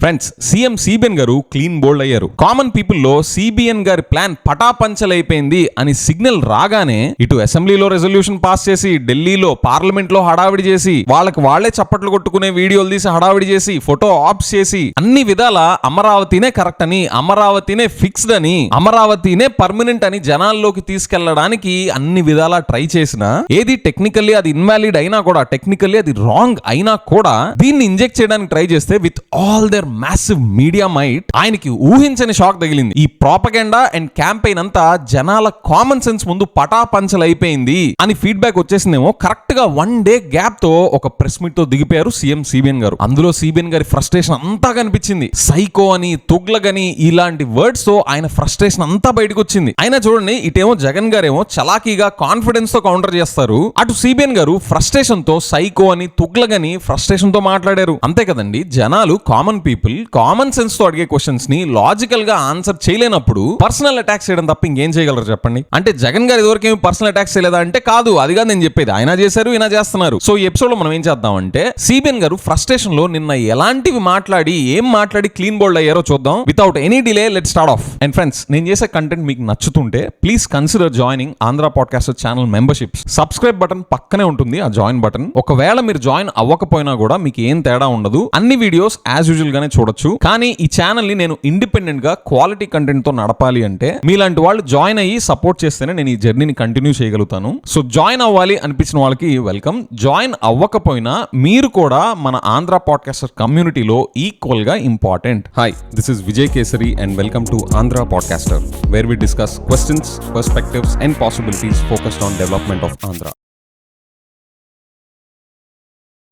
Friends, CM CBN గారు clean bold అయ్యారు. Common people లో సిబిఎన్ గారి ప్లాన్ పటాపంచలైపోయింది అని సిగ్నల్ రాగానే ఇటు అసెంబ్లీలో రెజల్యూషన్ పాస్ చేసి, ఢిల్లీలో పార్లమెంట్ లో హడావిడి చేసి, వాళ్ళకి వాళ్లే చప్పట్లు కొట్టుకునే వీడియోలు తీసి హడావిడి చేసి, ఫోటో ఆప్స్ చేసి, అన్ని విధాల అమరావతినే కరెక్ట్ అని, అమరావతినే ఫిక్స్డ్ అని, అమరావతినే పర్మనెంట్ అని జనాల్లోకి తీసుకెళ్లడానికి అన్ని విధాలా ట్రై చేసిన, ఏది టెక్నికల్లీ అది ఇన్వాలిడ్ అయినా కూడా, టెక్నికల్లీ అది రాంగ్ అయినా కూడా దీన్ని ఇంజెక్ట్ చేయడానికి ట్రై చేస్తే with all their massive media might ఆయనకి ఊహించని షాక్ తగిలింది. ఈ ప్రాపగెండా అండ్ క్యాంపెయిన్ అంతా జనాల కామన్ సెన్స్ ముందు పటాపంచలైపోయింది అని ఫీడ్బ్యాక్ వచ్చేసిందేమో. కరెక్ట్ గా 1 డే గ్యాప్ తో ఒక ప్రెస్ మీట్ తో దిగిపోయారు సీఎం సిబిఎన్ గారు. అందులో సిబిఎన్ గారి ఫ్రస్ట్రేషన్ అంతా కనిపించింది. సైకో అని, తుగ్లక్ అని ఇలాంటి వర్డ్స్ తో ఆయన ఫ్రస్ట్రేషన్ అంతా బయటకు వచ్చింది. అయినా చూడండి, ఇటేమో జగన్ గారేమో చలాకీగా కాన్ఫిడెన్స్ తో కౌంటర్ చేస్తారు, అటు సిబిఎన్ గారు ఫ్రస్ట్రేషన్ తో సైకో అని, తుగ్లక్ అని ఫ్రస్ట్రేషన్ తో మాట్లాడారు. అంతే కదండి, జనాలు కామన్ పీపుల్ కామన్ సెన్స్ తో అడిగే క్వశ్చన్స్ ని లాజికల్ గా ఆన్సర్ చేయలేనప్పుడు పర్సనల్ అటాక్స్ చేయడం తప్ప ఇంకేం చేయగలరు చెప్పండి. అంటే జగన్ గారు ఇదివరకు ఏమి పర్సనల్ అటాక్స్ చేయలేదా అంటే కాదు, అదిగా నేను చెప్పేది. ఆయన చేశారు, ఈయన చేస్తున్నారు. సో ఈ ఎపిసోడ్ లో మనం ఏం చేద్దామంటే సిబిఎన్ గారు ఫ్రస్ట్రేషన్ లో నిన్న ఎలాంటివి మాట్లాడి, ఏం మాట్లాడి క్లీన్ బోల్డ్ అయ్యారో చూద్దాం. Without any delay let's start off. And friends, నేను చేసే కంటెంట్ మీకు నచ్చుతుంటే please consider joining Andhra podcaster channel memberships. Subscribe button పక్కనే ఉంటుంది, ఆ జాయిన్ బటన్. ఒకవేళ మీరు జాయిన్ అవ్వకపోయినా కూడా మీకు ఏం తేడా ఉండదు, అన్ని వీడియోస్ యాజ్ యూజువల్ గానే చూడొచ్చు. కానీ ఈ ఛానల్ ని నేను ఇండిపెండెంట్ గా క్వాలిటీ కంటెంట్ తో నడపాలి అంటే మీలాంటి వాళ్ళు జాయిన్ అయ్యి సపోర్ట్ చేస్తేనే నేను ఈ జర్నీని కంటిన్యూ చేయగలుగుతాను. సో జాయిన్ అవ్వాలి అనిపించిన వాళ్ళకి వెల్కమ్. జాయిన్ అవ్వకపోయినా మీరు కూడా మన ఆంధ్ర పాడ్కాస్టర్ కమ్యూనిటీలో ఈక్వల్ గా important. Hi, this is Vijay Kesari and welcome to Andhra podcaster, where we discuss questions, perspectives and possibilities focused on development of Andhra.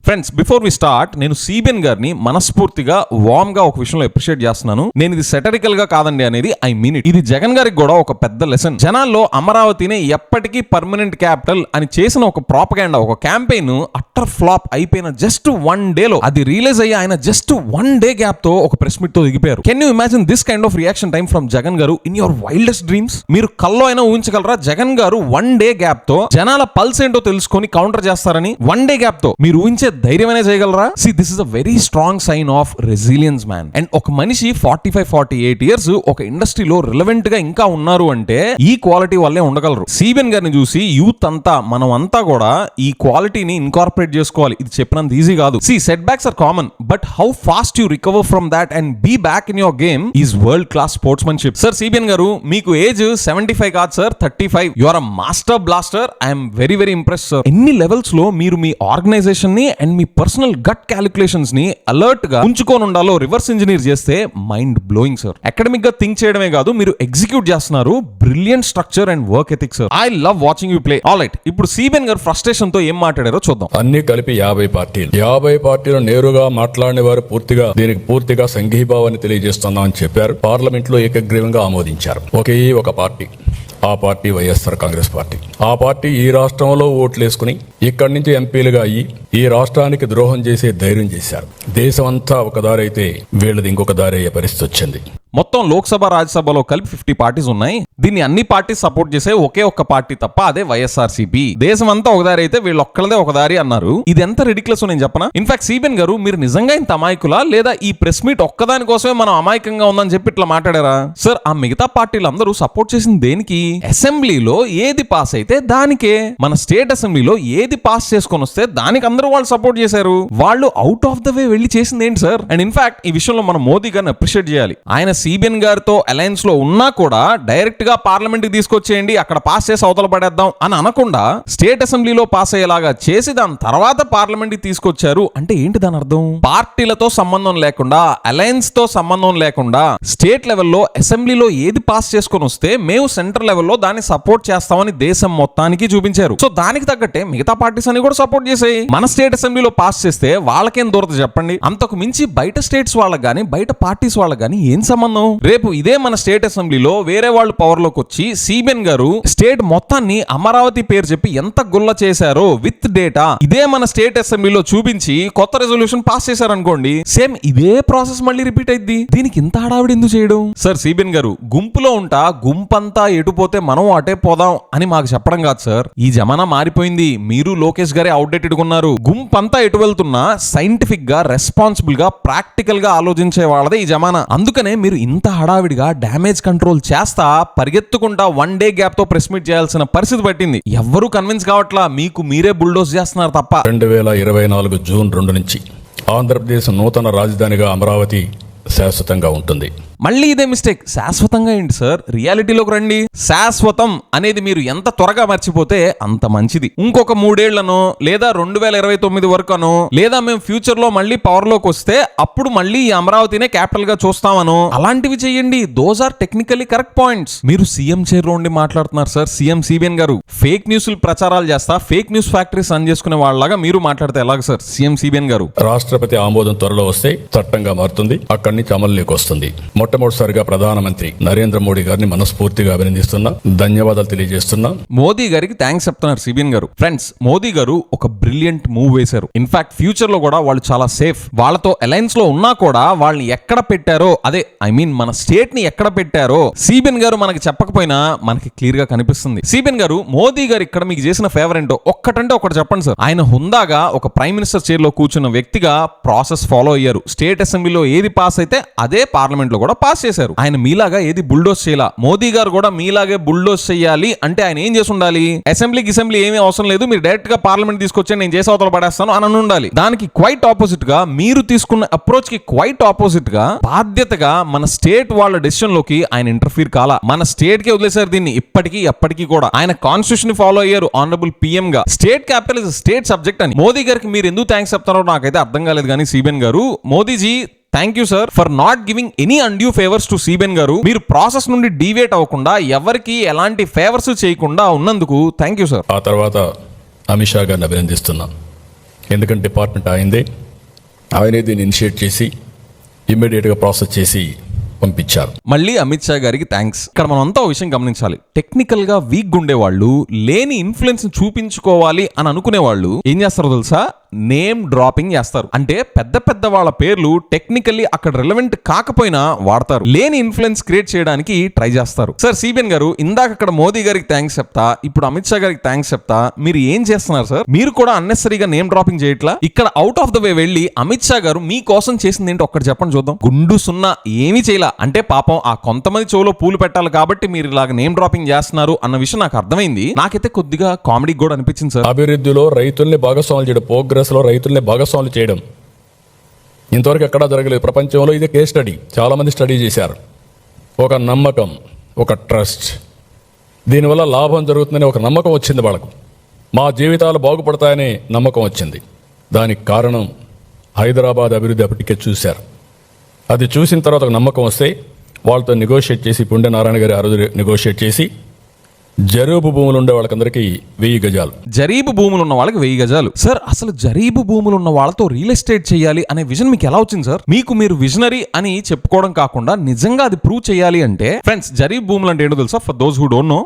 Friends, before we start, నేను సిబిఎన్ గారిని మనస్ఫూర్తిగా వార్మ్ గా ఒక విషయంలో అప్రిషియేట్ చేస్తున్నాను. నేను ఇది సెటరికల్ గా కాదండి అనేది, ఐ మీన్ ఇట్. ఇది జగన్ గారికి కూడా ఒక పెద్ద లెసన్. జనాల్లో అమరావతినే ఎప్పటికీ పర్మనెంట్ క్యాపిటల్ అని చేసిన ఒక ప్రాపగెండా, ఒక క్యాంపెయిన్ అట్టర్ ఫ్లాప్ అయిపోయిన జస్ట్ 1 డేలో అది రియలైజ్ అయ్యి ఆయన జస్ట్ 1 డే గ్యాప్ తో ఒక ప్రెస్ మీట్ తో దిగిపోయారు. Can you imagine this kind of reaction time from Jagan garu in your wildest dreams? మీరు కల్లో అయినా ఊహించగలరా జగన్ గారు 1 డే గ్యాప్ తో జనాల పల్స్ ఏంటో తెలుసుకొని కౌంటర్ చేస్తారని? 1 డే గ్యాప్ తో మీరు ఊహించే ధైర్యమైనా చేయగలరా? See, this is a very strong sign of resilience, man. And ఒక మనిషి 45-48 ఇయర్స్ ఒక ఇండస్ట్రీలో రిలవెంట్ గా ఇంకా ఉన్నారు అంటే ఈ క్వాలిటీ వల్లే ఉండగలరు. సిబిఎన్ గారిని చూసి యూత్ అంతా, మనం అంతా కూడా ఈ క్వాలిటీని ఇన్కార్పొరేట్ చేసుకోవాలి. ఇది చెప్పినంత ఈజీ కాదు. See, setbacks are common, but how fast you recover from that and be back in your game is world class sportsmanship. Sir CBN గారు, మీకు ఏజ్ 75 కాదు sir, 35. You are a master blaster. I am very very impressed, sir. ఎన్ని levels లో మీరు మీ organization ని and మీ personal gut calculations ని అలర్ట్ గా ఉంచుకొని ఉండాలో రివర్స్ ఇంజనీర్ చేస్తే మైండ్ బ్లోయింగ్ సార్. అకాడమిక్ గా థింక్ చేయడమే కాదు, మీరు ఎగ్జిక్యూట్ చేస్తున్నారు. Brilliant structure and work ethic sir. I love watching you play. Alright, ఇప్పుడు సిబిఎన్ గారు ఫ్రస్ట్రేషన్ తో ఏం మాట్లాడారో చూద్దాం. అన్ని కలిపి 50 పార్టీలు నేరుగా మాట్లాడిన వారు దీనికి పూర్తిగా సంఘీభావాన్ని తెలియజేస్తున్నామని చెప్పారు. పార్లమెంట్ లో ఏకగ్రీవంగా ఆమోదించారు. ఒకే ఒక పార్టీ, ఆ పార్టీ వైఎస్ఆర్ కాంగ్రెస్ పార్టీ. ఆ పార్టీ ఈ రాష్ట్రంలో ఓట్లేసుకుని ఇక్కడి నుంచి ఎంపీలుగా అయ్యి ఈ రాష్ట్రానికి ద్రోహం చేసే ధైర్యం చేశారు. దేశమంతా ఒక దారి అయితే వీళ్ళది ఇంకొక దారి అయ్యే పరిస్థితి వచ్చింది. మొత్తం లోక్సభ, రాజ్యసభలో కలిపి 50 పార్టీస్ ఉన్నాయి. దీన్ని అన్ని పార్టీస్ సపోర్ట్ చేసే ఒకే ఒక్క పార్టీ తప్ప, అదే వైఎస్ఆర్సీపీ. దేశం అంతా ఒక దారి అయితే వీళ్ళు ఒక్కళ్ళదే ఒక దారి అన్నారు. ఇది ఎంత రిడిక్యులస్ నేను చెప్పనా? ఇన్ఫాక్ట్ సిబిఎన్ గారు, మీరు నిజంగా ఇంత అమాయకులా, లేదా ఈ ప్రెస్ మీట్ ఒక్కదాని కోసమే మనం అమాయకంగా ఉందని చెప్పి ఇట్లా మాట్లాడారా? సార్, ఆ మిగతా పార్టీలు అందరూ సపోర్ట్ చేసింది దేనికి? అసెంబ్లీలో ఏది పాస్ అయితే దానికే. మన స్టేట్ అసెంబ్లీలో ఏది పాస్ చేసుకొని వస్తే దానికి అందరూ వాళ్ళు సపోర్ట్ చేశారు. వాళ్ళు అవుట్ ఆఫ్ ద వే వెళ్ళి చేసింది ఏంటి సార్? అండ్ ఇన్ఫాక్ట్ ఈ విషయంలో మనం మోదీ గారిని అప్రిషియేట్ చేయాలి. ఆయన సిబిఎన్ గారితో అలయన్స్ లో ఉన్నా కూడా డైరెక్ట్ గా పార్లమెంట్ కి తీసుకొచ్చేయండి, అక్కడ పాస్ చేసి అవతల పడేద్దాం అని అనకుండా స్టేట్ అసెంబ్లీలో పాస్ అయ్యేలాగా చేసి దాని తర్వాత పార్లమెంట్ కి తీసుకొచ్చారు. అంటే ఏంటి దాని అర్థం? పార్టీలతో సంబంధం లేకుండా, అలయన్స్ తో సంబంధం లేకుండా స్టేట్ లెవెల్లో అసెంబ్లీలో ఏది పాస్ చేసుకొని వస్తే మేము సెంట్రల్ లెవెల్లో దాన్ని సపోర్ట్ చేస్తామని దేశం మొత్తానికి చూపించారు. సో దానికి తగ్గట్టే మిగతా పార్టీస్ అని కూడా సపోర్ట్ చేసాయి. మన స్టేట్ అసెంబ్లీలో పాస్ చేస్తే వాళ్ళకేం దూరత చెప్పండి? అంతకు మించి బయట స్టేట్స్ వాళ్ళకి గానీ, బయట పార్టీస్ వాళ్ళకి గానీ ఏం సంబంధం? రేపు ఇదే మన స్టేట్ అసెంబ్లీలో వేరే వాళ్ళు పవర్ లోకి వచ్చి సిబిఎన్ గారు స్టేట్ మొత్తాన్ని అమరావతి పేరు చెప్పి ఎంత గుల్ల చేశారో విత్ డేటా ఇదే మన స్టేట్ అసెంబ్లీలో చూపించి కొత్త రెజల్యూషన్ పాస్ చేశారనుకోండి, సేమ్ ఇదే ప్రాసెస్ మళ్ళీ రిపీట్ అయింది. దీనికి ఇంత హడావిడి ఎందుకు చేయడం? సార్ సిబిఎన్ గారు, గుంపులో ఉంటా గుంపంతా ఎటుపోతే మనం అటే పోదాం అని మాకు చెప్పడం కాదు సార్. ఈ జమానా మారిపోయింది. మీరు లోకేష్ గారే అవుట్డేటెడ్ ఉన్నారు. గుంపంతా ఎటు వెళ్తున్నా సైంటిఫిక్ గా, రెస్పాన్సిబుల్ గా, ప్రాక్టికల్ గా ఆలోచించే వాళ్ళదే ఈ జమానా. అందుకనే మీరు ఇంత హడావిడిగా డ్యామేజ్ కంట్రోల్ చేస్తా పరిగెత్తుకుంటా 1 డే గ్యాప్ తో ప్రెస్ మీట్ చేయాల్సిన పరిస్థితి పట్టింది. ఎవ్వరూ కన్విన్స్ కావట్లా, మీకు మీరే బుల్డోజ్ చేస్తున్నారు తప్ప. 2024 జూన్ 2 నుంచి ఆంధ్రప్రదేశ్ నూతన రాజధానిగా అమరావతి శాశ్వతంగా ఉంటుంది. మళ్ళీ ఇదే మిస్టేక్. శాశ్వతంగా ఏంటి సార్, రియాలిటీలోకి రండి. శాశ్వతం అనేది మీరు ఎంత త్వరగా మర్చిపోతే అంత మంచిది. ఇంకొక 3 ఏళ్లను లేదా 2029 వరకునో, లేదా మేము ఫ్యూచర్ లో మళ్ళీ పవర్ లోకి వస్తే అప్పుడు మళ్ళీ ఈ అమరావతినే క్యాపిటల్ గా చూస్తామను అలాంటివి చేయండి. Those are technically correct points. మీరు సీఎం చైర్ లో ఉండి మాట్లాడుతున్నారు సార్. సీఎం సిబిఎన్ గారు ఫేక్ న్యూస్ ప్రచారాలు చేస్తా ఫేక్ న్యూస్ ఫ్యాక్టరీస్ రన్ చేసుకునే వాళ్ళగా మీరు మాట్లాడితే ఎలాగ సార్ సీఎం సిబిఎన్ గారు? రాష్ట్రపతి ఆమోదం త్వరలో వస్తే చట్టంగా మారుతుంది, అక్కడి నుంచి అమలులోకి వస్తుంది. మొట్టమొదటిసారిగా ప్రధానమంత్రి నరేంద్ర మోడీ గారిని మనస్ఫూర్తిగా అభినందిస్తున్నా, ధన్యవాదాలు తెలియజేస్తున్నా. మోదీ గారికి థ్యాంక్స్ చెప్తున్నారు సిబిఎన్ గారు. ఫ్రెండ్స్, మోదీ గారు ఒక బ్రిలియంట్ మూవ్ వేశారు. ఇన్ఫాక్ట్ ఫ్యూచర్ లో కూడా వాళ్ళు చాలా సేఫ్. వాళ్ళతో అలయన్స్ లో ఉన్నా కూడా వాళ్ళని ఎక్కడ పెట్టారో, అదే ఐ మీన్ మన స్టేట్ ని ఎక్కడ పెట్టారో సిబిఎన్ గారు మనకి చెప్పకపోయినా మనకి క్లియర్ గా కనిపిస్తుంది. సిబిఎన్ గారు, మోదీ గారు ఇక్కడ మీకు చేసిన ఫేవర్ ఏంటో ఒక్కటంటే ఒకటి చెప్పండి సార్. ఆయన హుందాగా ఒక ప్రైమ్ మినిస్టర్ చైర్ లో కూర్చున్న వ్యక్తిగా ప్రాసెస్ ఫాలో అయ్యారు. స్టేట్ అసెంబ్లీలో ఏది పాస్ అయితే అదే పార్లమెంట్ లో కూడా పాస్ చేశారు. ఆయన మీలాగా ఏది బుల్డోస్ చేయాల. మోదీ గారు కూడా మీలాగే బుల్డోస్ చేయాలి అంటే ఆయన ఏం చేసి ఉండాలి? అసెంబ్లీకి ఏమీ అవసరం లేదు, మీరు డైరెక్ట్ గా పార్లమెంట్ తీసుకొచ్చి నేను చేసి అవతల పడేస్తాను అని ఉండాలి. దానికి క్వైట్ ఆపోజిట్ గా మీరు తీసుకున్న అప్రోచ్ కి క్వైట్ ఆపోజిట్ గా బాధ్యతగా మన స్టేట్ వాళ్ళ డెసిషన్ లోకి ఆయన ఇంటర్ఫీర్ కాలా. మన స్టేట్ కి వదిలేశారు దీన్ని. ఇప్పటికీ ఎప్పటికీ కూడా ఆయన కాన్స్టిట్యూషన్ ఫాలో అయ్యారు. ఆనరబుల్ పిఎం గా state capital is state subject అని. మోదీ గారికి మీరు ఎందుకు థ్యాంక్స్ చెప్తారో నాకైతే అర్థం కాలేదు. కానీ CBN garu, Modiji thank you sir for not giving any undue favours to CBN garu. మీరు ప్రాసెస్ నుండి డీవియేట్ అవ్వకుండా ఎవరికి ఎలాంటి ఫేవర్స్ చేయకుండా ఉన్నందుకు థ్యాంక్ యూ సార్. ఆ తర్వాత అమిత్ షా గారిని అభినందిస్తున్నాం. ఎందుకంటే డిపార్ట్మెంట్ ఆయనే దీన్ని ఇనిషియేట్ చేసి ఇమ్మీడియట్గా ప్రాసెస్ చేసి పంపించారు. మళ్ళీ అమిత్ షా గారికి థ్యాంక్స్. ఇక్కడ మనం అంతా ఒక విషయం గమనించాలి. టెక్నికల్ గా వీక్ ఉండేవాళ్ళు, లేని ఇన్ఫ్లుయెన్స్ చూపించుకోవాలి అని అనుకునే వాళ్ళు ఏం చేస్తారో తెలుసా? నేమ్ డ్రాపింగ్ చేస్తారు. అంటే పెద్ద పెద్ద వాళ్ళ పేర్లు టెక్నికల్లీ అక్కడ రిలవెంట్ కాకపోయినా వాడతారు. లేని ఇన్ఫ్లుయెన్స్ క్రియేట్ చేయడానికి ట్రై చేస్తారు. సార్ సిబిఎన్ గారు, ఇందాక అక్కడ మోదీ గారికి థ్యాంక్స్ చెప్తా, ఇప్పుడు అమిత్ షా గారికి థ్యాంక్స్ చెప్తా. మీరు ఏం చేస్తున్నారు సార్? మీరు కూడా అన్నెసరీగా నేమ్ డ్రాపింగ్ చేయట్లా? ఇక్కడ అవుట్ ఆఫ్ ద వే వెళ్ళి అమిత్ షా గారు మీ కోసం చేసింది ఏంటో ఒక్కటి చెప్పండి చూద్దాం. గుండు సున్నా ఏమీ చేయలా. అంటే పాపం ఆ కొంతమంది చెవులో పూలు పెట్టాలి కాబట్టి మీరు ఇలాగ నేమ్ డ్రాపింగ్ చేస్తున్నారు అన్న విషయం నాకు అర్థమైంది. నాకైతే కొద్దిగా కామెడీ కూడా అనిపించింది సార్. అభివృద్ధిలో రైతుల్ని భాగస్వాములు చేయడం, ప్రోగ్రెస్ లో రైతుల్ని భాగస్వాములు చేయడం ఇంతవరకు ఎక్కడా జరగలేదు ప్రపంచంలో. ఇది కేస్ స్టడీ, చాలా మంది స్టడీ చేశారు. ఒక నమ్మకం, ఒక ట్రస్ట్, దీనివల్ల లాభం జరుగుతుందని ఒక నమ్మకం వచ్చింది వాళ్ళకు. మా జీవితాలు బాగుపడతాయనే నమ్మకం వచ్చింది. దానికి కారణం హైదరాబాద్ అభివృద్ధి అప్పటికే చూశారు. అది చూసిన తర్వాత ఒక నమ్మకం వస్తే వాళ్ళతో నెగోషియేట్ చేసి, పుండె నారాయణ గారి ఆ రోజు నెగోషియేట్ చేసి జరీబు భూములు ఉండే వాళ్ళకందరికీ 1000 గజాలు. జరీబు భూములు ఉన్న వాళ్ళకి 1000 గజాలు. సార్ అసలు జరీబు భూములు ఉన్న వాళ్ళతో రియల్ ఎస్టేట్ చేయాలి అనే విజన్ మీకు ఎలా వచ్చింది సార్? మీకు మీరు విజనరీ అని చెప్పుకోవడం కాకుండా నిజంగా అది ప్రూవ్ చేయాలి అంటే, ఫ్రెండ్స్ జరీబు భూములు అంటే ఏంటో తెలుసా? For those who don't know,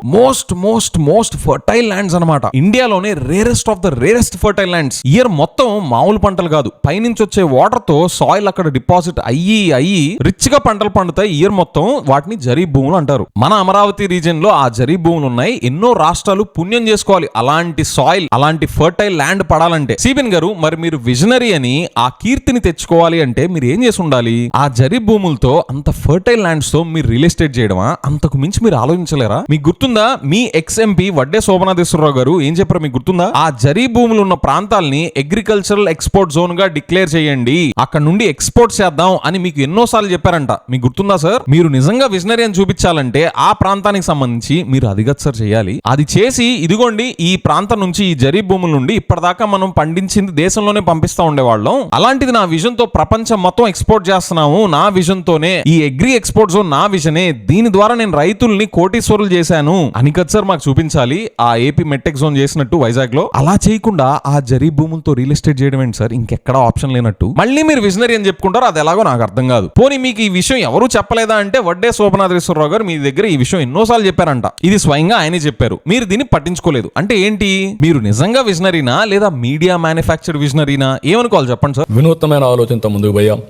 most fertile lands అన్నమాట. ఇండియాలోనే rarest of the rarest fertile lands. Year మొత్తం మామూలు పంటలు కాదు, పైనుంచి వచ్చే వాటర్ తో సాయిల్ అక్కడ డిపాజిట్ అయ్యి రిచ్ గా పంటలు పండుతాయి ఇయర్ మొత్తం. వాటిని జరీబు భూములు అంటారు. మన అమరావతి రీజియన్ లో ఆ జరీబు భూములు ఉన్నాయి. ఎన్నో రాష్ట్రాలు పుణ్యం చేసుకోవాలి అలాంటి సాయిల్, అలాంటి ఫర్టైల్ ల్యాండ్ పడాలంటే. సిబిఎన్ గారు, మరి మీరు విజనరీ అని ఆ కీర్తిని తెచ్చుకోవాలి అంటే మీరు ఏం చేసి ఉండాలి? ఆ జరీబు భూములతో, అంత ఫర్టైల్ ల్యాండ్స్ తో మీరు రియల్ ఎస్టేట్ చేయడమా? అంతకు మించి మీరు ఆలోచించలేరా? మీకు గుర్తుందా మీ ఎక్స్-ఎంపీ వడ్డే శోభనాథేశ్వరరావు గారు ఏం చెప్పారో మీకు గుర్తుందా? ఆ జరీబు భూములు ఉన్న ప్రాంతాలని అగ్రికల్చరల్ ఎక్స్పోర్ట్ జోన్ గా డిక్లేర్ చేయండి, అక్కడ నుండి ఎక్స్పోర్ట్ చేద్దాం అని మీకు ఎన్నోసార్లు చెప్పారంట. మీకు గుర్తుందా సార్? మీరు నిజంగా విజనరీ అని చూపించాలంటే ఆ ప్రాంతానికి సంబంధించి మీరు అదిగచ్చు సార్ అగ్రికల్చర్ చేయాలి. అది చేసి ఇదిగోండి ఈ ప్రాంతం నుంచి ఈ జరీ భూముల నుండి ఇప్పటిదాకా మనం పండించింది దేశంలోనే పంపిస్తా ఉండేవాళ్ళం, అలాంటిది నా విజన్ తో ప్రపంచం మొత్తం ఎక్స్పోర్ట్ చేస్తున్నాము, నా విజన్ తోనే ఈ అగ్రి ఎక్స్పోర్ట్ జోన్ నా విజనే, దీని ద్వారా నేను రైతుల్ని కోటీశ్వరులు చేశాను అని కదా సార్ మాకు చూపించాలి ఆ ఏపీ మెట్టెక్ జోన్ చేసినట్టు వైజాగ్ లో. అలా చేయకుండా ఆ జరీ భూములతో రియల్ ఎస్టేట్ చేయడం ఏంటి సార్, ఇంకెక్కడా ఆప్షన్ లేనట్టు. మళ్ళీ మీరు విజనరీ అని చెప్పుకుంటారు, అది ఎలాగో నాకు అర్థం కాదు. పోనీ మీకు ఈ విషయం ఎవరు చెప్పలేదా అంటే వడ్డే శోభనాథేశ్వరరావు గారు మీ దగ్గర ఈ విషయం ఎన్నోసార్లు చెప్పారంట, ఇది స్వయంగా ఆయనే చెప్పారు, మీరు దీన్ని పట్టించుకోలేదు. అంటే ఏంటి, మీరు నిజంగా విజనరీనా లేదా మీడియా మ్యానుఫ్యాక్చర్డ్ విజనరీనా, ఏమనుకోవాలి చెప్పండి సార్. వినూత్నమైన ఆలోచనతో ముందుకు పోయాం.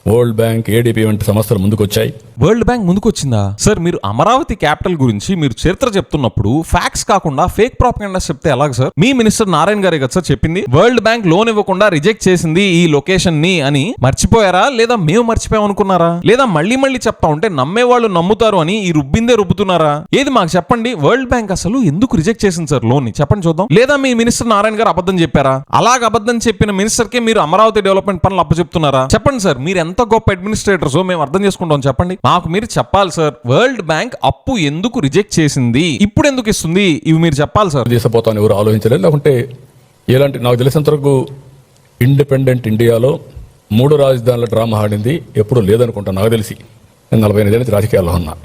వరల్డ్ బ్యాంక్, ఏడీపీ వంటి సంస్థలు ముందుకు వచ్చాయి. వరల్డ్ బ్యాంక్ ముందుకు వచ్చిందా సార్? మీరు అమరావతి క్యాపిటల్ గురించి మీరు చరిత్ర చెప్తున్నప్పుడు ఫ్యాక్ట్స్ కాకుండా ఫేక్ ప్రాపగండా చెప్తే ఎలాగ సార్? మీ మినిస్టర్ నారాయణ గారే కదా సార్ చెప్పింది వరల్డ్ బ్యాంక్ లోన్ ఇవ్వకుండా రిజెక్ట్ చేసింది ఈ లొకేషన్ ని అని. మర్చిపోయారా లేదా మేము మర్చిపోయాం అనుకున్నారా? లేదా మళ్ళీ మళ్ళీ చెప్తా ఉంటే నమ్మే వాళ్ళు నమ్ముతారు అని ఈ రుబ్బిందే రుబ్బుతున్నారా? ఏది మాకు చెప్పండి, వరల్డ్ బ్యాంక్ అసలు ఎందుకు రిజెక్ట్ చేసింది సార్ లోన్ ని చెప్పండి చూద్దాం. లేదా మీ మినిస్టర్ నారాయణ గారు అబద్ధం చెప్పారా? అలాగ అబద్ధం చెప్పిన మినిస్టర్ కే మీరు అమరావతి డెవలప్మెంట్ పనులు అప్పచెప్తున్నారా? చెప్పండి సార్, మీరు ఎంత గొప్ప అడ్మినిస్ట్రేటర్స్ మేము అర్థం చేసుకుంటాం చెప్పండి. మాకు మీరు చెప్పాలి సార్, వరల్డ్ బ్యాంక్ అప్పు ఎందుకు రిజెక్ట్ చేసింది, ఇప్పుడు ఎందుకు ఇస్తుంది, ఇవి మీరు చెప్పాలి సార్. తీసుకుపోతాను ఎవరు ఆలోచించలేదు. లేకుంటే ఇలాంటి నాకు తెలిసినంత వరకు ఇండిపెండెంట్ ఇండియాలో 3 రాజధానుల డ్రామా ఆడింది ఎప్పుడు లేదనుకుంటా నాకు తెలిసి. నేను 45 ఏళ్ళ నుంచి రాజకీయాల్లో ఉన్నా.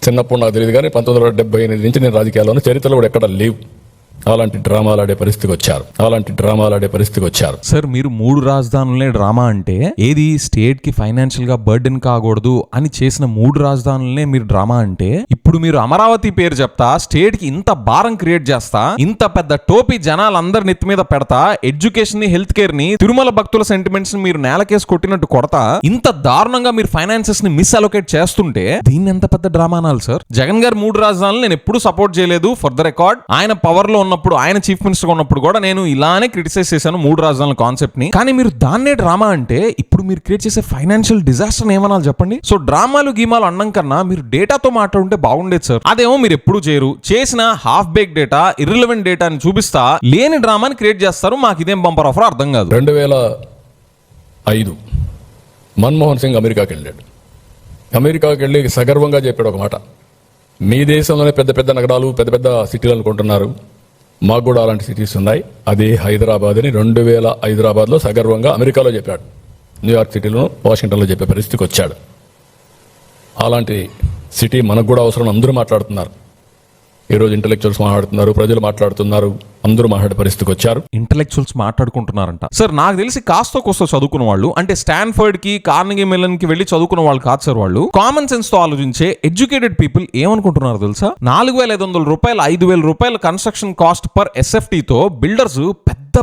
చిన్నప్పుడు నాకు తెలియదు కానీ 1978 నుంచి నేను రాజకీయాల్లో ఉన్న, చరిత్రలో కూడా ఎక్కడ లేవు. అలాంటి డ్రామాలు ఆడే పరిస్థితికి వచ్చారు. సార్ మీరు 3 రాజధానులనే డ్రామా అంటే ఏది, స్టేట్ కి ఫైనాన్షియల్ గా బర్డెన్ కాకూడదు అని చేసిన 3 రాజధానులనే మీరు డ్రామా అంటే, ఇప్పుడు మీరు అమరావతి పేరు చెప్తా స్టేట్ కి ఇంత భారం క్రియేట్ చేస్తా, ఇంత పెద్ద టోపీ జనాలందరి నెత్తి మీద పెడతా, ఎడ్యుకేషన్ ని, హెల్త్ కేర్ ని, తిరుమల భక్తుల సెంటిమెంట్స్ ని మీరు నేలకేసి కొట్టినట్టు కొడతా, ఇంత దారుణంగా మీరు ఫైనాన్సెస్ ని మిస్ అలొకేట్ చేస్తుంటే దీన్ని ఎంత పెద్ద డ్రామా అనాలి సార్? జగన్ గారు 3 రాజధానులు నేను ఎప్పుడు సపోర్ట్ చేయలేదు. ఫర్ ద రికార్డ్, ఆయన పవర్ లో ఉన్నప్పుడు, ఆయన చీఫ్ మినిస్టర్ ఉన్నప్పుడు కూడా నేను ఇలానే క్రిటిసైజ్ చేశాను 3 రాజధానుల కాన్సెప్ట్ ని. కానీ మీరు దాన్నే డ్రామా అంటే ఇప్పుడు మీరు క్రియేట్ చేసే ఫైనాన్షియల్ డిజాస్టర్ ఏమనాలి చెప్పండి. సో డ్రామాలు గీమాలు అన్నం కన్నా మీరు డేటాతో మాట్లాడుంటే బాగుండేది సార్. అదేమో మీరు ఎప్పుడు చేయరు. చేసిన హాఫ్ బేక్ డేటా, ఇర్రిలవెంట్ డేటాని చూపిస్తా లేని డ్రామాని క్రియేట్ చేస్తారు. మాకు ఇదేం బంపర్ ఆఫర్ అర్థం కాదు. 2005 మన్మోహన్ సింగ్ అమెరికాకి వెళ్ళాడు. అమెరికాకి వెళ్ళి సగర్వంగా చెప్పాడు ఒక మాట, మీ దేశంలోనే పెద్ద పెద్ద నగరాలు, పెద్ద పెద్ద సిటీలు అనుకుంటున్నారు, మాకు కూడా అలాంటి సిటీస్ ఉన్నాయి, అదే హైదరాబాద్ అని 2000 హైదరాబాద్లో సగర్వంగా అమెరికాలో చెప్పాడు. న్యూయార్క్ సిటీలో, వాషింగ్టన్లో చెప్పే పరిస్థితికి వచ్చాడు. అలాంటి సిటీ మనకు కూడా అవసరం. అందరూ మాట్లాడుతున్నారు ఈరోజు, ఇంటెలెక్చువల్స్ మాట్లాడుతున్నారు, ప్రజలు మాట్లాడుతున్నారు, అందరూ మాట్లాడే పరిస్థితికి వచ్చారు. ఇంటెలెక్చువల్స్ మాట్లాడుకుంటున్నారంట సార్. నాకు తెలిసి కాస్త కోస్తో చదువుకున్న వాళ్ళు, అంటే స్టాన్ఫర్డ్ కి, కార్నెగీ మెల్లన్ కి వెళ్ళి చదువుకున్న వాళ్ళు కాదు సార్. వాళ్ళు కామన్ సెన్స్ తో ఆలోచించే ఎడ్యుకేటెడ్ పీపుల్ ఏమనుకుంటున్నారు తెలుసా? 4,500 రూపాయలు, 5,000 రూపాయల కన్స్ట్రక్షన్ కాస్ట్ పర్ ఎస్ఎఫ్టీ తో బిల్డర్స్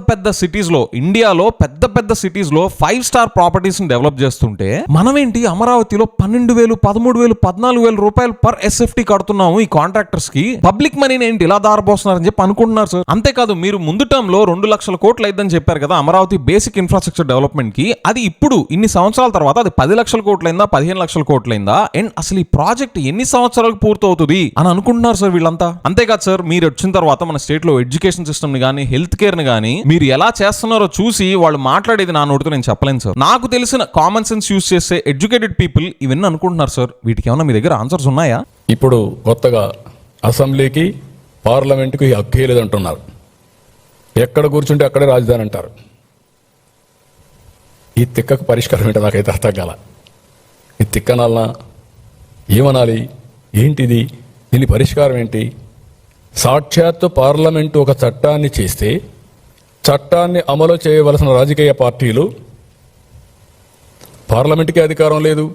పెద్ద సిటీస్ లో, ఇండియాలో పెద్ద సిటీస్ లో 5 స్టార్ ప్రాపర్టీస్ ని డెవలప్ చేస్తుంటే మనమేంటి అమరావతిలో 12,000, 13,000, 14,000 రూపాయలు పర్ ఎస్ఎఫ్టీ కడుతున్నాము ఈ కాంట్రాక్టర్స్ కి. పబ్లిక్ మనీని ఏంటి ఇలా దారపోస్తున్నారని చెప్పి అనుకుంటున్నారు సార్. అంతేకాదు, మీరు ముందు టర్మ్ లో 2 లక్షల కోట్లు అయిద్దని చెప్పారు కదా అమరావతి బేసిక్ ఇన్ఫ్రాస్ట్రక్చర్ డెవలప్మెంట్ కి. అది ఇప్పుడు ఇన్ని సంవత్సరాల తర్వాత అది 10 లక్షల కోట్లైందా, 15 లక్షల కోట్లైందా, అండ్ అసలు ఈ ప్రాజెక్ట్ ఎన్ని సంవత్సరాలకు పూర్తవుతుంది అని అనుకుంటున్నారు సార్ వీళ్ళంతా. అంతేకాదు సార్, మీరు వచ్చిన తర్వాత మన స్టేట్ లో ఎడ్యుకేషన్ సిస్టమ్ ని కానీ, హెల్త్ కేర్ ని కానీ మీరు ఎలా చేస్తున్నారో చూసి వాళ్ళు మాట్లాడేది నా నోటితో నేను చెప్పలేను సార్. నాకు తెలిసిన కామన్ సెన్స్ యూస్ చేసే ఎడ్యుకేటెడ్ పీపుల్ ఇవన్నీ అనుకుంటున్నారు సార్. వీటికి ఏమన్నా మీ దగ్గర ఆన్సర్స్ ఉన్నాయా? ఇప్పుడు కొత్తగా అసెంబ్లీకి, పార్లమెంట్కి హక్కు లేదంటున్నారు. ఎక్కడ కూర్చుంటే అక్కడే రాజధాని అంటారు. ఈ తిక్కకు పరిష్కారం ఏంటో నాకైతే అర్థం కాల. ఈ తిక్కనాలనా ఏమనాలి, ఏంటిది, దీని పరిష్కారం ఏంటి? సాక్షాత్తు పార్లమెంటు ఒక చట్టాన్ని చేస్తే చట్టాన్ని అమలు చేయవలసిన రాజకీయ పార్టీలు, పార్లమెంట్కి అధికారం లేదు,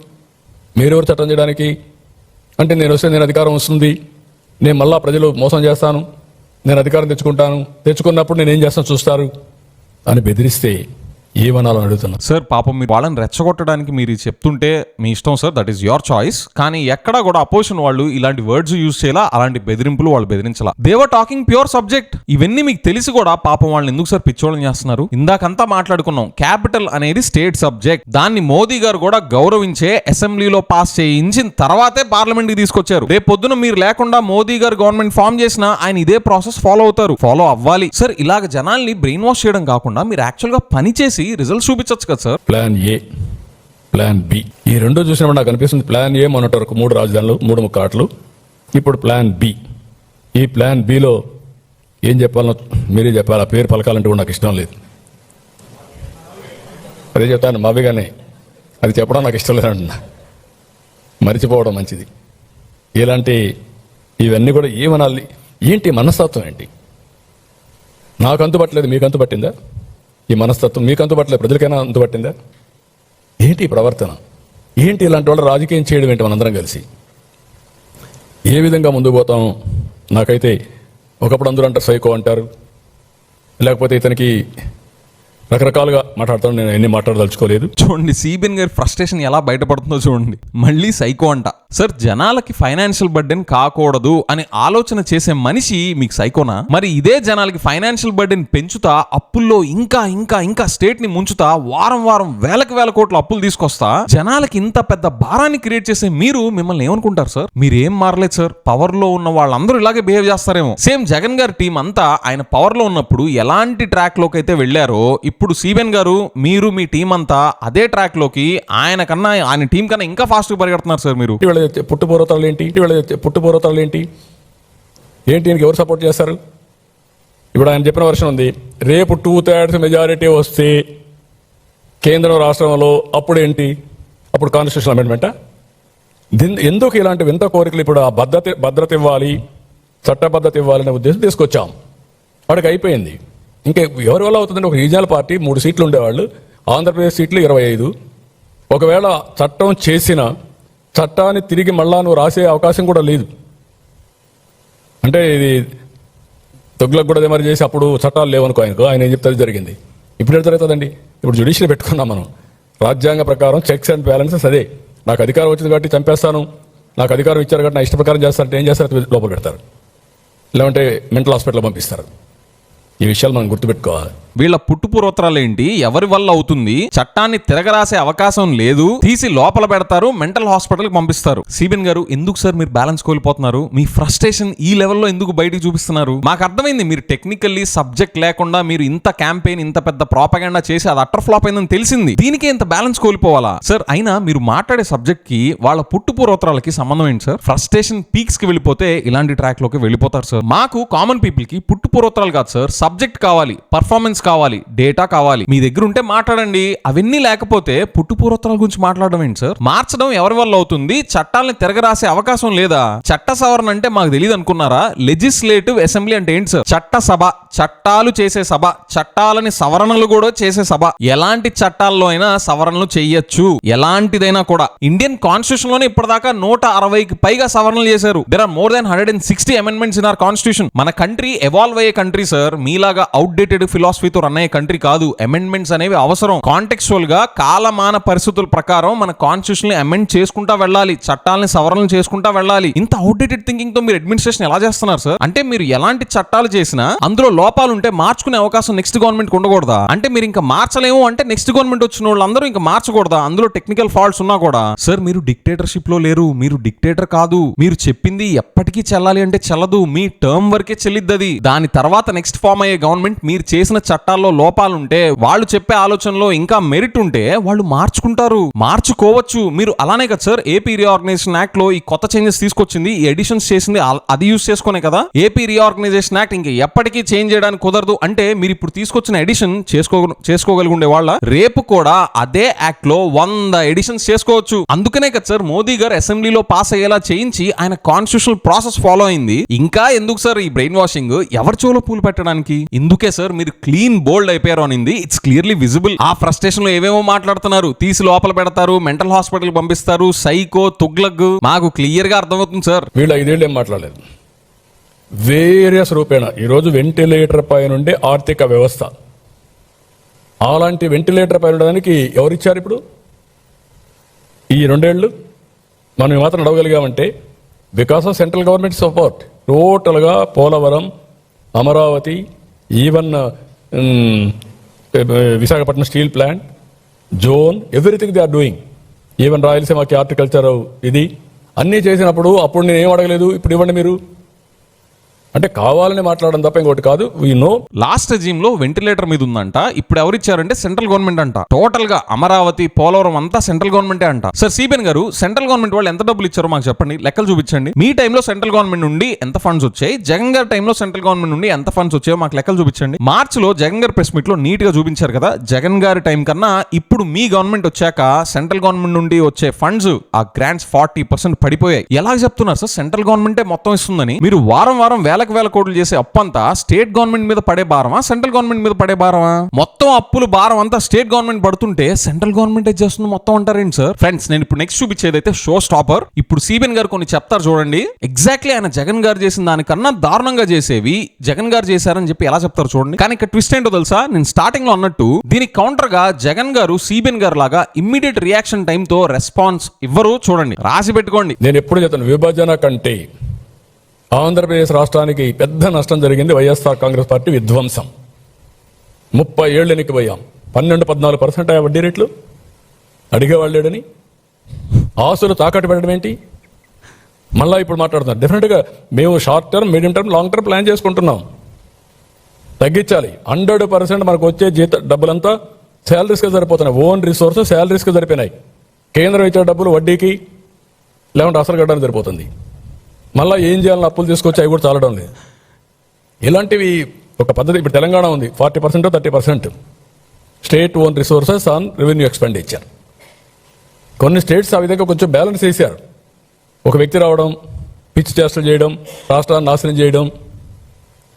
మీరెవరు చట్టం చేయడానికి అంటే, నేను వస్తే నేను అధికారం వస్తుంది, నేను మళ్ళా ప్రజలు మోసం చేస్తాను, నేను అధికారం తెచ్చుకున్నప్పుడు నేను ఏం చేస్తాను చూస్తారు అని బెదిరిస్తే ఏమనాలని అడుగుతున్నా సార్. పాపం మీరు వాళ్ళని రెచ్చగొట్టడానికి మీరు చెప్తుంటే మీ ఇష్టం sir, that is your choice. కానీ ఎక్కడా కూడా అపోజిషన్ వాళ్ళు ఇలాంటి వర్డ్స్ యూజ్ చేయాలా, అలాంటి బెదిరింపులు వాళ్ళు బెదిరించాలా. దేవర్ టాకింగ్ ప్యూర్ సబ్జెక్ట్. ఇవన్నీ మీకు తెలిసి కూడా పాపం వాళ్ళని ఎందుకు సార్ పిచ్చోళ్ళని చేస్తున్నారు? ఇందాకంతా మాట్లాడుకున్నాం, క్యాపిటల్ అనేది స్టేట్ సబ్జెక్ట్. దాన్ని మోదీ గారు కూడా గౌరవించే అసెంబ్లీలో పాస్ చేయించిన తర్వాతే పార్లమెంట్ కి తీసుకొచ్చారు. రేపు పొద్దున మీరు లేకుండా మోదీ గారు గవర్నమెంట్ ఫామ్ చేసినా ఆయన ఇదే ప్రాసెస్ ఫాలో అవుతారు, ఫాలో అవ్వాలి సార్. ఇలాగ జనాల్ని బ్రెయిన్ వాష్ చేయడం కాకుండా మీరు యాక్చువల్ గా పని చేసి రిజల్ట్స్ చూపించచ్చు కదా sir. Plan A, plan B, ఈ రెండు చూసినప్పుడు నాకు అనిపిస్తుంది ప్లాన్ ఏ మొన్నటి వరకు 3 రాజధానులు, 3 ముక్కాట్లు. ఇప్పుడు ప్లాన్ బి. ఈ ప్లాన్ బిలో ఏం చెప్పాలనో మీరే చెప్పాలి. ఆ పేరు పలకాలంటే కూడా నాకు ఇష్టం లేదు. అదే చెప్తాను మావిగానే, అది చెప్పడం నాకు ఇష్టం లేదంటున్నా. మరిచిపోవడం మంచిది. ఇలాంటి ఇవన్నీ కూడా ఏమనాలి, ఏంటి మనస్తత్వం ఏంటి? నాకు అంతుపట్టలేదు, మీకు అంతుపట్టిందా? ఈ మనస్తత్వం మీకు అంతుపట్టలేదు, ప్రజలకైనా అంతుపట్టిందా? ఏంటి ఈ ప్రవర్తన? ఏంటి ఇలాంటి వాళ్ళు రాజకీయం చేయడం ఏంటి? మనందరం కలిసి ఏ విధంగా ముందుకు పోతాం? నాకైతే ఒకప్పుడు అందరూ అంటారు సైకో అంటారు, లేకపోతే ఇతనికి రకరకాలుగా మాట్లాడతాను. నేను ఎన్ని మాట్లాడదలుచుకోలేదు. చూడండి సిబిఎన్ గారి ఫ్రస్ట్రేషన్ ఎలా బయటపడుతుందో చూడండి. మళ్ళీ సైకో అంట. సార్, జనాలకి ఫైనాన్షియల్ బర్డెన్ కాకూడదు అని ఆలోచన చేసే మనిషి మీకు సైకోనా? మరి ఇదే జనాలకి ఫైనాన్షియల్ బర్డెన్ పెంచుతా, అప్పుల్లో ఇంకా ఇంకా ఇంకా స్టేట్ ని ముంచుతా, వారం వారం వేలకు వేల కోట్ల అప్పులు తీసుకొస్తా జనాలకి ఇంత పెద్ద భారాన్ని క్రియేట్ చేసే మీరు మిమ్మల్ని ఏమనుకుంటారు సార్? మీరేం మారలేదు సార్. పవర్ లో ఉన్న వాళ్ళందరూ ఇలాగే బిహేవ్ చేస్తారేమో. సేమ్ జగన్ గారి టీం అంతా ఆయన పవర్ లో ఉన్నప్పుడు ఎలాంటి ట్రాక్ లోకి అయితే వెళ్లారో, ఇప్పుడు సిబిఎన్ గారు మీరు మీ టీం అంతా అదే ట్రాక్ లోకి ఆయన కన్నా ఆయన టీం కన్నా ఇంకా ఫాస్ట్ గా పరిగెడుతున్నారు సార్. మీరు పుట్టుపూర్వతలు ఏంటి? దీనికి ఎవరు సపోర్ట్ చేస్తారు? ఇప్పుడు ఆయన చెప్పిన వర్షన్ ఉంది, రేపు 2/3 మెజారిటీ వస్తే కేంద్రం రాష్ట్రంలో అప్పుడేంటి? అప్పుడు కాన్స్టిట్యూషన్ అమెండ్మెంటా? ఎందుకు ఇలాంటి వింత కోరికలు? ఇప్పుడు ఆ భద్రత ఇవ్వాలి, చట్టబద్ధత ఇవ్వాలనే ఉద్దేశం తీసుకొచ్చాం. వాడికి అయిపోయింది. ఇంకా ఎవరి వల్ల అవుతుందంటే, ఒక రీజనల్ పార్టీ 3 సీట్లు ఉండేవాళ్ళు, ఆంధ్రప్రదేశ్ సీట్లు 25. ఒకవేళ చట్టం చేసిన చట్టాన్ని తిరిగి మళ్ళా నువ్వు రాసే అవకాశం కూడా లేదు. అంటే ఇది తొగ్గులకు కూడా మరి చేసి అప్పుడు చట్టాలు లేవనుకో ఆయనకు, ఆయన ఏం చెప్తే జరిగింది. ఇప్పుడు ఎట్లా జరుగుతుందండి? ఇప్పుడు జ్యుడిషియల్ పెట్టుకున్నాం మనం. రాజ్యాంగ ప్రకారం చెక్స్ అండ్ బ్యాలెన్సెస్ అదే. నాకు అధికారం వచ్చింది కాబట్టి చంపేస్తాను, నాకు అధికారం ఇచ్చారు కాబట్టి నా ఇష్ట ప్రకారం చేస్తారంటే ఏం చేస్తారు? లోపల పెడతారు, లేదంటే మెంటల్ హాస్పిటల్ పంపిస్తారు. ఈ విషయాలు మనం గుర్తుపెట్టుకోవాలి. వీళ్ళ పుట్టుపూర్వోత్తరాలు ఏంటి, ఎవరి వల్ల అవుతుంది, చట్టాన్ని తిరగరాసే అవకాశం లేదు, తీసి లోపల పెడతారు, మెంటల్ హాస్పిటల్ కి పంపిస్తారు. సిబిఎన్ గారు, ఎందుకు సార్ మీరు బ్యాలెన్స్ కోల్పోతున్నారు? మీ ఫ్రస్ట్రేషన్ ఈ లెవెల్లో ఎందుకు బయటికి చూపిస్తున్నారు? మాకు అర్థమైంది, మీరు టెక్నికల్లీ సబ్జెక్ట్ లేకుండా మీరు ఇంత క్యాంపెయిన్, ఇంత పెద్ద ప్రాపగాండా చేసి అది అటర్ ఫ్లాప్ అయిందని తెలిసింది. దీనికే ఇంత బ్యాలెన్స్ కోల్పోవాలా సార్? అయినా మీరు మాట్లాడే సబ్జెక్ట్ కి వాళ్ళ పుట్టుపూర్వోత్తరాలకి సంబంధం ఏంటి సార్? ఫ్రస్ట్రేషన్ పీక్స్ కి వెళ్ళిపోతే ఇలాంటి ట్రాక్ లోకి వెళ్ళిపోతారు సార్. మాకు కామన్ పీపుల్ కి పుట్టుపూర్వోత్తరాలు కాదు సార్, సబ్జెక్ట్ కావాలి, పర్ఫార్మెన్స్ కావాలి, డేటా కావాలి. మీ దగ్గర ఉంటే మాట్లాడండి. అవన్నీ లేకపోతే పుట్టుపూర్వోత్తరాల గురించి మాట్లాడడం ఏంటి సార్? మార్చడం ఎవరి వల్ల అవుతుంది? చట్టాలను తిరగరాసే అవకాశం లేదా? చట్ట సవరణ అంటే మాకు తెలియదు అనుకున్నారా? లెజిస్లేటివ్ అసెంబ్లీ అంటే ఏంటి సార్? చట్ట సభ, చట్టాలు చేసే సభ, చట్టాలని సవరణలు కూడా చేసే సభ. ఎలాంటి చట్టాల్లో అయినా సవరణలు చేయొచ్చు, ఎలాంటిదైనా కూడా. ఇండియన్ కాన్స్టిట్యూషన్ లోనే ఇప్పటిదాకా 160కి పైగా సవరణలు చేశారు. There are more than 160 amendments in our constitution. మన కంట్రీ ఎవాల్వ్ అయ్యే కంట్రీ సార్, మీలాగా అవుట్డేటెడ్ ఫిలాసఫీతో రన్ అయ్యే కంట్రీ కాదు. అమెండ్మెంట్స్ అనేవి అవసరం. కాంటెక్చువల్ గా కాలమాన పరిస్థితుల ప్రకారం మన కాన్స్టిట్యూషన్ అమెండ్ చేసుకుంటా వెళ్ళాలి, చట్టాలని సవరణలు చేసుకుంటా వెళ్ళాలి. ఇంత అవుట్డేటెడ్ థింకింగ్ తో మీరు అడ్మినిస్ట్రేషన్ ఎలా చేస్తున్నారు సార్? అంటే మీరు ఎలాంటి చట్టాలు చేసినా అందులో లోపాలు ఉంటే మార్చుకునే అవకాశం నెక్స్ట్ గవర్నమెంట్ ఉండకూడదా? అంటే మీరు ఇంకా మార్చలేము అంటే నెక్స్ట్ గవర్నమెంట్ వచ్చిన వాళ్ళందరూ ఇంకా మార్చకూడదా? అందులో టెక్నికల్ ఫాల్ట్స్ ఉన్నా కూడా. సార్, మీరు డిక్టేటర్షిప్ లో లేరు, మీరు డిక్టేటర్ కాదు. మీరు చెప్పింది ఎప్పటికీ చెల్లాలి అంటే చెల్లదు, మీ టర్మ్ వరకే చెల్లిద్దది. దాని తర్వాత నెక్స్ట్ ఫామ్ అయ్యే గవర్నమెంట్ మీరు చేసిన చట్టాల్లో లోపాలుంటే, వాళ్ళు చెప్పే ఆలోచనలో ఇంకా మెరిట్ ఉంటే వాళ్ళు మార్చుకుంటారు, మార్చుకోవచ్చు. మీరు అలానే కదా సార్ ఏపీ రీఆర్గనైజేషన్ యాక్ట్ లో ఈ కొత్త చేంజెస్ తీసుకొచ్చింది, ఈ ఎడిషన్స్ చేసింది అది యూస్ చేసుకునే కదా. ఏపీ రీఆర్గనైజేషన్ యాక్ట్ ఇంకా ఎప్పటికీ చేంజ్ చేయడానికి కుదరదు అంటే మీరు ఇప్పుడు తీసుకొచ్చిన ఎడిషన్ చేసుకోగలిగి ఉండే వాళ్ళ రేపు కూడా అదే యాక్ట్ లో 100 ఎడిషన్స్ చేసుకోవచ్చు. అందుకనే కదా సార్ మోదీ గారు అసెంబ్లీలో పాస్ అయ్యేలా చేయించి ఆయన కాన్స్టిట్యూషనల్ ప్రాసెస్ ఫాలో అయింది. ఇంకా ఎందుకు సార్ ఈ బ్రెయిన్ వాషింగ్? ఎవరి చెవులో పూలు పెట్టడానికి? ఇందుకే సార్ మీరు క్లీన్ బోల్డ్ అయిపోయారు అనింది. It's clearly visible. ఆ ఫ్రస్ట్రేషన్ లో ఏవేమో మాట్లాడుతున్నారు, తీసి లోపల పెడతారు, మెంటల్ హాస్పిటల్ పంపిస్తారు, సైకో తుగ్లక్. మాకు క్లియర్ గా అర్థమవుతుంది సార్. వీళ్ళు 5 ఏళ్ళు ఏం మాట్లాడలేదు. వేరియస్ రూపేణ ఈరోజు వెంటిలేటర్ పై నుండి ఆర్థిక వ్యవస్థ, అలాంటి వెంటిలేటర్ పై ఉండడానికి ఎవరిచ్చారు? ఇప్పుడు ఈ 2 ఏళ్ళు మనం మాత్రం నడవగలిగామంటే because of central government support. టోటల్గా Polavaram, Amaravati, even Visakhapatnam steel plant, zone, everything they are doing. Even రాయలసీమకి హార్టికల్చర్ ఇది అన్నీ చేసినప్పుడు అప్పుడు నేను ఏం అడగలేదు, ఇప్పుడు ఇవ్వండి మీరు. అంటే కావాలని మాట్లాడడం తప్ప ఇంకోటి కాదు. We know. లాస్ట్ రెజీమ్ లో వెంటిలేటర్ మీద ఉందంట, ఇప్పుడు ఎవరిచ్చారంటే సెంట్రల్ గవర్నమెంట్ అంట. టోటల్ గా అమరావతి, పోలవరం అంతా సెంట్రల్ గవర్నమెంటే అంట. సార్ సిబిఎన్ గారు, సెంట్రల్ గవర్నమెంట్ వాళ్ళు ఎంత డబ్బులు ఇచ్చారో మాకు చెప్పండి, లెక్కలు చూపించండి. మీ టైంలో సెంట్రల్ గవర్నమెంట్ నుండి ఎంత ఫండ్స్ వచ్చాయి, జగన్ గారి టైంలో సెంట్రల్ గవర్నమెంట్ నుండి ఎంత ఫండ్స్ వచ్చాయో మాకు లెక్కలు చూపించండి. మార్చ్ లో జగన్ గారి ప్రెస్ మీట్ లో నీట్ గా చూపించారు కదా, జగన్ గారి టైం కన్నా ఇప్పుడు మీ గవర్నమెంట్ వచ్చాక సెంట్రల్ గవర్నమెంట్ నుండి వచ్చే ఫండ్స్ ఆ గ్రాంట్స్ 40% పడిపోయాయి. ఎలా చెప్తున్నారు సార్ సెంట్రల్ గవర్నమెంటే మొత్తం ఇస్తుందని? మీరు వారం వారం వేలకు వేల కోట్లు చేసే అప్పంతా స్టేట్ గవర్నమెంట్ మీద పడే భారమా, సెంట్రల్ గవర్నమెంట్ మీద పడే భారమా? మొత్తం అప్పులు భారం అంతా స్టేట్ గవర్నమెంట్ పడుతుంటే సెంట్రల్ గవర్నమెంట్ చేస్తుంది మొత్తం అంటారేంటి సార్? ఫ్రెండ్స్, నేను ఇప్పుడు నెక్స్ట్ చూపించేదైతే షో స్టాపర్. ఇప్పుడు సిబిఎన్ గారు కొన్ని చెప్తారు చూడండి. ఎగ్జాక్ట్లీ ఆయన జగన్ గారు చేసిన దానికన్నా దారుణంగా చేసేవి జగన్ గారు చేశారని చెప్పి ఎలా చెప్తారు చూడండి. కానీ ఇక్కడ ట్విస్ట్ ఏంటో తెలుసా? నేను స్టార్టింగ్ లో అన్నట్టు దీనికి కౌంటర్ గా జగన్ గారు సిబిఎన్ గారు లాగా ఇమ్మీడియట్ రియాక్షన్ టైం తో రెస్పాన్స్ ఇవ్వరు. చూడంండి, రాసి పెట్టుకోండి. నేను ఎప్పుడు చెప్తాను, విభజన కంటే ఆంధ్రప్రదేశ్ రాష్ట్రానికి పెద్ద నష్టం జరిగింది వైఎస్ఆర్ కాంగ్రెస్ పార్టీ విధ్వంసం. 30 ఏళ్ళు ఎన్నికపోయాం. 12-14% వడ్డీ రేట్లు అడిగేవాళ్ళేడని ఆస్తులు తాకట్టు పెట్టడం ఏంటి? మళ్ళీ ఇప్పుడు మాట్లాడుతున్నారు. డెఫినెట్గా మేము short term, medium term, long term plan చేసుకుంటున్నాం. తగ్గించాలి. 100% మనకు వచ్చే డబ్బులంతా శాలరీస్కి సరిపోతున్నాయి. Own resource శాలరీస్కి సరిపోయినాయి. కేంద్రం ఇచ్చే డబ్బులు వడ్డీకి లేకుంటే అసలు కట్టడానికి సరిపోతుంది. మళ్ళీ ఏం చేయాలని అప్పులు తీసుకొచ్చి అవి కూడా చాలడం లేదు. ఇలాంటివి ఒక పద్ధతి. ఇప్పుడు తెలంగాణ ఉంది, 40% 30% state own resources on revenue expenditure. కొన్ని స్టేట్స్ ఆ విధంగా కొంచెం బ్యాలెన్స్ చేశారు. ఒక వ్యక్తి రావడం, పిచ్చి చేష్టలు చేయడం, రాష్ట్రాన్ని నాశనం చేయడం,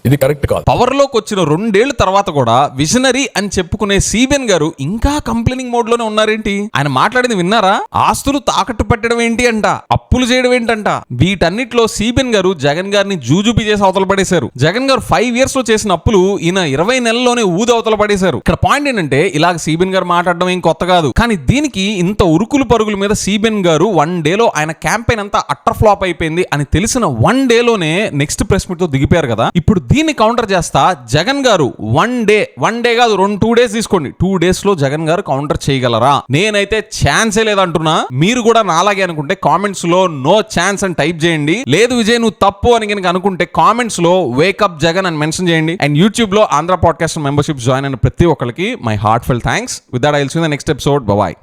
ఇది కరెక్ట్ కాదు. పవర్ లోకి వచ్చిన 2 ఏళ్ల తర్వాత కూడా విజనరీ అని చెప్పుకునే సిబిఎన్ గారు ఇంకా కంప్లైనింగ్ మోడ్ లోనే ఉన్నారేంటి? ఆయన మాట్లాడింది విన్నారా? ఆస్తులు తాకట్టు పెట్టడం ఏంటి అంట, అప్పులు చేయడం ఏంటంట. వీటన్నిటిలో సిబిఎన్ గారు జగన్ గారిని జూజుబి చేసి అవతల పడేశారు. జగన్ గారు 5 years లో చేసిన అప్పులు ఈయన 20 నెలల్లోనే ఊది అవతల పడేశారు. ఇక్కడ పాయింట్ ఏంటంటే, ఇలాగ సిబిఎన్ గారు మాట్లాడడం ఏం కొత్త కాదు. కానీ దీనికి ఇంత ఉరుకులు పరుగుల మీద సిబిఎన్ గారు 1 day ఆయన క్యాంపెయిన్ అంతా అట్టర్ ఫ్లాప్ అయిపోయింది అని తెలిసిన 1 day నెక్స్ట్ ప్రెస్ మీట్ తో దిగిపోయారు కదా. ఇప్పుడు దీన్ని కౌంటర్ చేస్తా జగన్ గారు 1 day కాదు 2 days తీసుకోండి, 2 days లో జగన్ గారు కౌంటర్ చేయగలరా? నేనైతే ఛాన్సే లేదంటున్నా. మీరు కూడా నాలాగే అనుకుంటే కామెంట్స్ లో నో ఛాన్స్ అని టైప్ చేయండి. లేదు విజయ్ నువ్వు తప్పు అని కనుక అనుకుంటే కామెంట్స్ లో వేకప్ జగన్ అని మెన్షన్ చేయండి. అండ్ యూట్యూబ్ లో ఆంధ్ర పాడ్కాస్ట్ మెంబర్షిప్ జాయిన్ అయిన ప్రతి ఒక్కరికి my heartfelt thanks. With that I will see you in the next episode. Bye by.